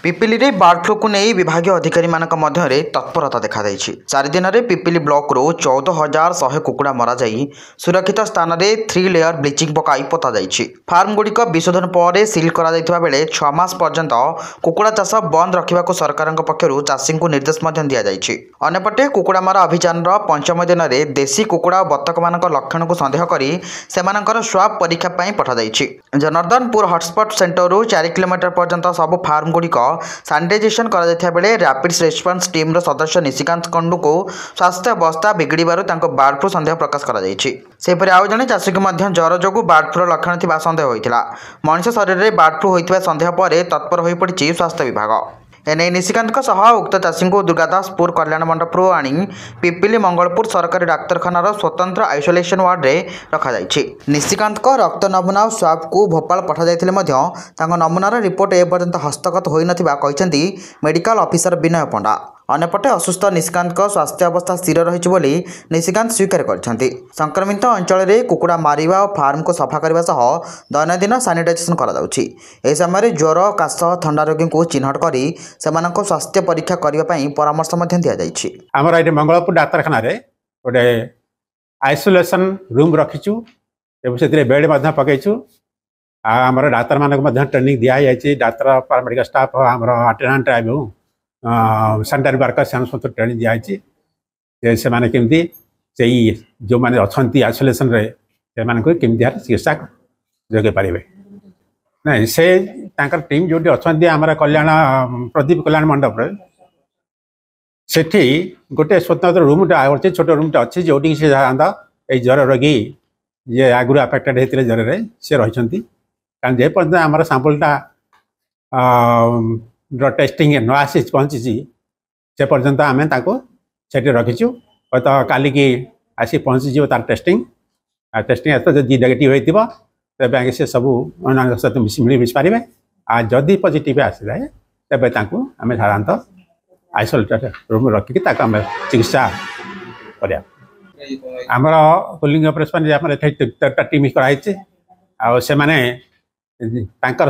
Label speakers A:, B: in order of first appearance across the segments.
A: पिपिली रे bird flu को नहीं विभागीय अधिकारी मानक मध्य तत्परता देखा चार दिन में पिपिली ब्लॉक रो 14,100 कुकुड़ा मरा जाई सुरक्षित स्थान में 3 लेयर ब्लीचिंग पकाई पोता जाइछि। फार्म गुड़िक विशोधन पर सिल करा बेले 6 मास पर्यंत कुकुड़ा चाष बंद रखा सरकार पक्षर चाषी को निर्देश दि जाइछि। अन्यपटे कुकुड़ा मरा अभियान पंचम दिन में देशी कुकुड़ा और बतक मान लक्षण को सन्देह कर स्वाब परीक्षा पठा जनार्दनपुर हॉटस्पॉट सेंटर 4 किलोमीटर पर्यंत सब फार्म गुड़िक सानिटाइजेशन करा बेले रैपिड रेस्पॉन्स टीम रो सदस्य निशिकांत कंडू को स्वास्थ्य अवस्था बिगड़बार बर्ड फ्लू सन्देह प्रकाश कर आउ जड़े चाषी को ज्वर जो बर्ड फ्लू लक्षण थी सन्देह होता मनुष्य शरीर में बर्ड फ्लू होता सन्देह पर तत्पर हो पड़ी स्वास्थ्य विभाग। एने निशिकांत उक्त चाषी को दुर्गादासपुर कल्याण मंडपरू आनी पिपिली मंगलपुर सरकारी डाक्तखानार स्वतंत्र आइसोलेशन वार्ड रे रखा जाइछि। निशिकांत रक्त नमूना और स्वाब को भोपाल पठा जाइथिले नमूनार रिपोर्ट एपर्यंत हस्तगत होई नथिबा कहिसेंती मेडिकल ऑफिसर विनय पंडा। अन्यपटे असुस्थ निशिकांत स्वास्थ्य अवस्था स्थिर रही निशिकांत स्वीकार करछंती। संक्रमित अंचल में कुकुड़ा मारिबा और फार्म को सफा करने सह दैनंदिन सानिटाइजेशन करा जाउछि। एहि समय ज्वर काश थंडा रोगी को चिन्हट करी सेमानक स्वास्थ्य परीक्षा करने परामर्श दि जाइछि।
B: आमर ये मंगलपुर डाक्तखाना रे गोटे आइसोलेशन रूम रखीचु से बेड पकईचु। आमर डाक्तर मानक ट्रेनिंग दि जाइए डाक्तर पारामेडिकल स्टाफ आमर अटेंडेंट एवं सैनिटरी वर्कर से ट्रेनिंग दिखाई से माने केमती से जो माने अच्छी आइसोलेशन रे से माने केमती चिकित्सा जोगे पारे नहीं से तांकर टीम जो अच्छा आमर कल्याण प्रदीप कल्याण मंडप सेठी गोटे स्वतंत्र रूमटे अच्छे छोट रूमटे अच्छी जो से ये ज्वर रोगी ये आगु अफेक्टेड होते ज्वर में से रही कारण जेपर्यंत आमर सांपलटा टेस्टिंग न आसी पहुँची से पर्यंत आम से रखीचु तो काली की आसी पहुँची तार टेस्टिंग जदि नेगेटिव होता तेज से सब सहित मिस पारे आ जदि पॉजिटिव आसी जाए तेज आम साधारणतः आइसोलेटेड रूम रखिकी चिकित्सा कर आमर पुलिंग ऑपरेशन टीम कराई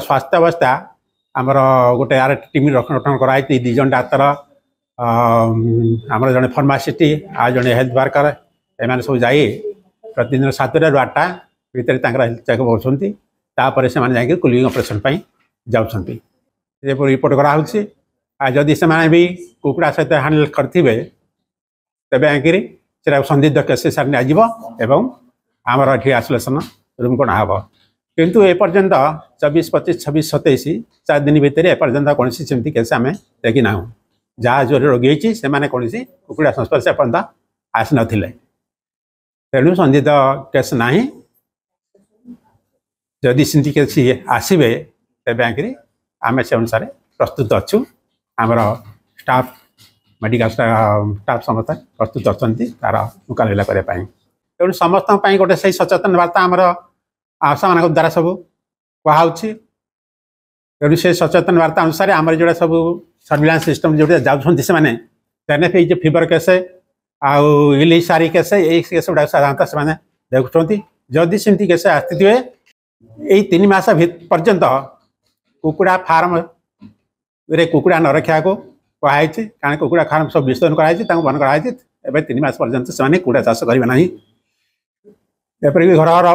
B: स्वास्थ्य अवस्था आमर गोटे आर टीम गठन कराई 2 जन डाक्तर आमर जड़े फार्मासीस्ट आ जड़े हेल्थ वर्कर एम सब जाए प्रतिदिन 7 ରୁ 8ଟା भितर हेल्थ चेकअप होपर से कुलिंग ऑपरेशन जाऊँगी रिपोर्ट कराऊँगी। जदि से भी कुकुड़ा सहित हैंडल करेंगे तेज आकर संदिग्ध केसेस एवं आमर ये आइसोलेशन रूम को नाहब किंतु एपर्यंत 24, 25, 26, 27 4 दिन भितर एपर्यंत कौन सेमती केस आम देखी ना जहाँ जो रोगी से कौन कुकुड़ा संस्पर्श एपर्यंत आसी ना तेणु संदिग्ध केस ना जदि सेमती केस आसवे तेज आकर आम से अनुसार प्रस्तुत अच्छु आमर स्टाफ मेडिकल स्टाफ समस्त प्रस्तुत अच्छा तार मुकाबला करने तेणु समस्त गोटे से सचेतन वार्ता आमर आशा मान द्वारा सब कहुच्छी तेणु से सचेतन वार्ता अनुसार आम जोड़ा सब सर्विलांस सिस्टम जो जाने जो फीवर केस आउ इलिसारी केस यही केस गुड़ा साधारणतः से देखुं जदि सेमती केस आसती यही 3 मास पर्यंत कुकुड़ा फार्म रे कुकुड़ा न रखा को कहुई कारण कुकुड़ा फार्म सब विसर्जन कराई बंद कराई 3 मास पर्यंत से कुकुड़ा चाष करेंगे ना एपरिक घर घर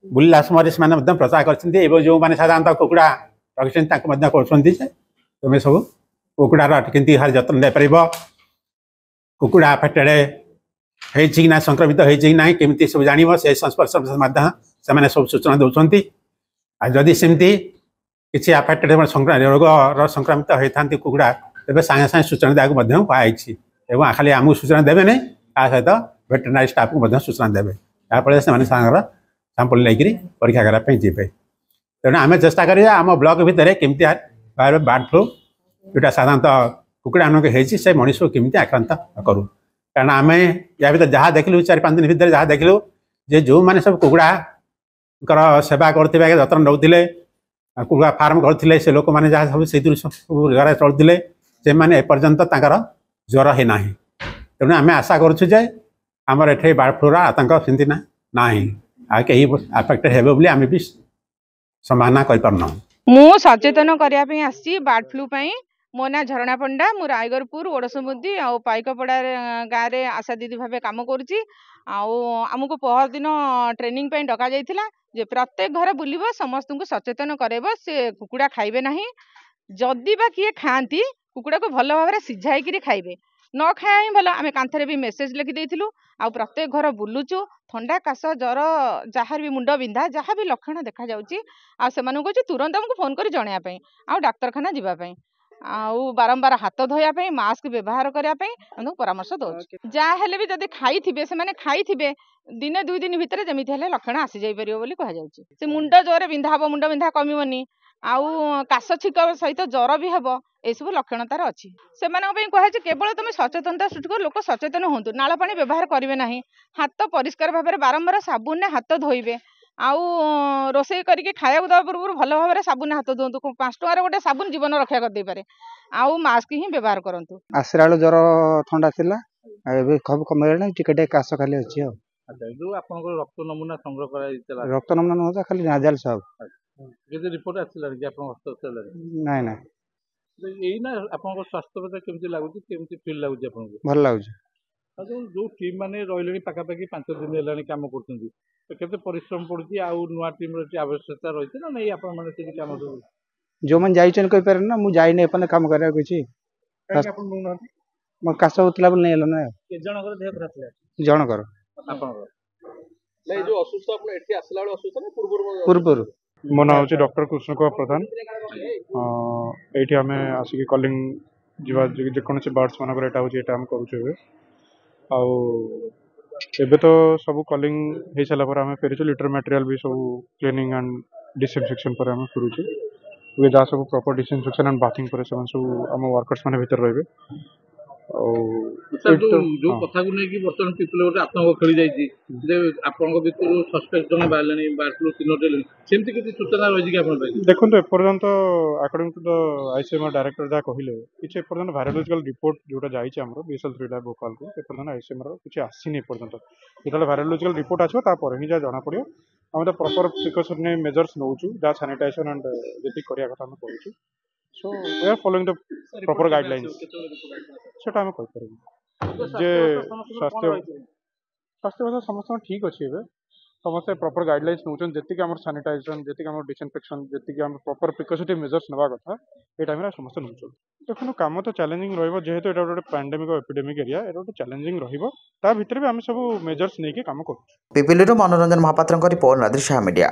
B: बुला समय से प्रचार कर जो मैंने साधारणतः कुकुड़ा रखी कर तुम सब कुकुड़ार के जत्न दे पार कुकुड़ा अफेक्टेड होना संक्रमित होना केमती सब जान से संस्पर्श से सब सूचना दौरान जदि सेमती किसी अफेक्टेड रोग संक्रमित होता कुकुड़ा तेज सागे सागे सूचना देवाक कहुई खाली आमको सूचना देवे नहीं सहित वेटेरिनरी स्टाफ को सूचना देवे याफल से सैंपल लेकिन परीक्षा करने जीवे तेणु आम चेष्टा करिया आम ब्लॉक भितर केमती बर्ड फ्लू जोटा साधारणतः कुकुड़ा मान से मनीष को केमती आक्रांत करूँ कारण आम या भर जहाँ देखलु 4-5 दिन भितर जहाँ देखलु जे जो मैंने सब कुकुड़ा सेवा करते जत्न नौते कुकुड़ा फार्म करते से लोक मैंने जहाँ सब घर चलते से मैंने एपर्यंत ज्वर है ना तेणु आम आशा करुचे आमर एठे बर्ड फ्लूर आतंक सेमती ना कहीं अफेक्टेड हे बोली आम भी संभावना कर
C: मु सचेतन करने बर्ड फ्लू मो ना झरणा पंडा मु रायगरपुर ओडसमुदी आ पाइकपड़ा गाँव में आशा दीदी भाव कम करुच्ची आमको पहर दिन ट्रेनिंग डका जाइथिला जे प्रत्येक घर बुलिब समस्त को सचेतन करेब से कुकुड़ा खाइबे नहीं जदि बा किए खाती कुकुड़ा को भल भाव में सिझाई खाइबे न खाया ही भल आम कांथरे भी मेसेज लिखि देइथिलु आ प्रत्येक घर बुलुचु थंडा काश जर जहाँ भी मुंड बिंधा जहाँ भी लक्षण देखा जाउची आ सेमानु कहछि तुरंत हमको फोन करी जणाया पई आ डाक्तरखाना जिबा पई आउ बारंबार हाथ धोया पई मास्क व्यवहार करिया पई हमको परामर्श दउछि जा हेले भी जदि खाइथिबे से माने खाइथिबे दिने 2 दिन भितर जेमिति हेले लक्षण आसी जाई परियो बोली कहा जाउछि से मुंड जोरे बिंधा हबो मुंड बिंधा कमिवनी आउ काश छिक सहित ज्वर भी हम एसबू लक्षण तार अच्छी से कहे केवल तुम सचेतनता सृष्टि कर लोक सचेतन हूँ नाला पानी व्यवहार करेंगे ना हाथ परिष्कार भाव में बारंबार साबुन हाथ धोइबे आउ रोषे करके खाया दवा पूर्व भल भाव में साबुन हाथ धोतु 5 टंकार गोटे साबुन जीवन रक्षा कर दे पारे आउ मास्क ही व्यवहार करंतु
D: आसरा ज्वर ठंडा थिला एबे खब कमेला टिके काश खाली अछि आ
E: जो आपन रक्त नमूना संग्रह करा
D: रक्त नमूना न खाली नाजल सब
E: केते रिपोर्ट आसिला कि आपन हस्पिटल
D: नाइ ना
E: एई ना आपन स्वास्थ्य पता केमति लागुची केमति फील लागुची आपन
D: भल लागुची
E: जो टीम माने रहिलेनी पाखापाखि 5 दिन हेलानी काम करछन्ती तो केते परिश्रम पड़ुची आ नुआ टीम रे आवश्यकता रहिছে ना नहीं आपन माने से काम
D: जो मन जाइछन कहि पारे ना मु जाई नै अपन काम करिया किछि
E: आपन नुना
D: म काश होतला बोल नै एलो ना
E: के जनकर देह खराब थिला
D: जण कर
E: आपन नहीं जो असुस्थ आपन एठी आसला वाला असुस्थ ना
D: पूर्व
F: मो ना हूँ डॉक्टर कृष्ण कुमार प्रधान ये आम आसिक कलिंग जीवा जेकोसी बर्ड्स मानक यहाँ आम करुचे एबे तो सब कलिंग हो सारापर आम फेरीचु लिटर मटेरियल भी सब क्लीनिंग एंड डिसइनफेक्शन पर आम करुचे जहाँ सब प्रॉपर डिसइनफेक्शन एंड बाथिंग पर सब आम वर्कर्स मैंने भीतर रहे
E: जो कथा को लेकिन बर्तमान पीपल गोटे आतंक खेली जाइए आपण भर सस्पेक्ट जन बाहर बार्ड फ्लू 3 सेमती किसी सूचना रही
F: देखो एपर्यंत according to the ICMR director जहाँ कहले किसी एपर्यंत वायरोलॉजिकल रिपोर्ट जोटा जाइए आम BSL-3 लैब भोपाल को एपर्यंत आईसीएमआर किसी आसीनी एपर्यंत जो वायरोलॉजिकल रिपोर्ट आसो तापर ही जहाँ जना पड़ो आम तो प्रॉपर प्रिकॉशनरी मेजर्स नौ जहाँ सैनिटाइजेशन एंड जी करिया कथा आम करूँ so we are following the proper guidelines सेटा आम कहि जे स्वास्थ्य स्वास्थ्य समस्त ठीक अच्छे एवं समस्त प्रॉपर गाइडलाइंस नौन जी आम सैनिटाइजेशन जी आम डिसइनफेक्शन जी आम प्रॉपर प्रिकॉशनरी मेजर्स नवा कथा ये टाइम समस्त नौ देखो काम तो चैलेंजिंग रही जेहेतु ये गोटे पैंडेमिक एपिडेमिक एरिया ये गोटे चैलेंजिंग रही भी आम सब मेजर्स नहीं काम कर
A: पिपिली मनोरंजन महापात्र रिपोर्ट नादिर शाह मीडिया।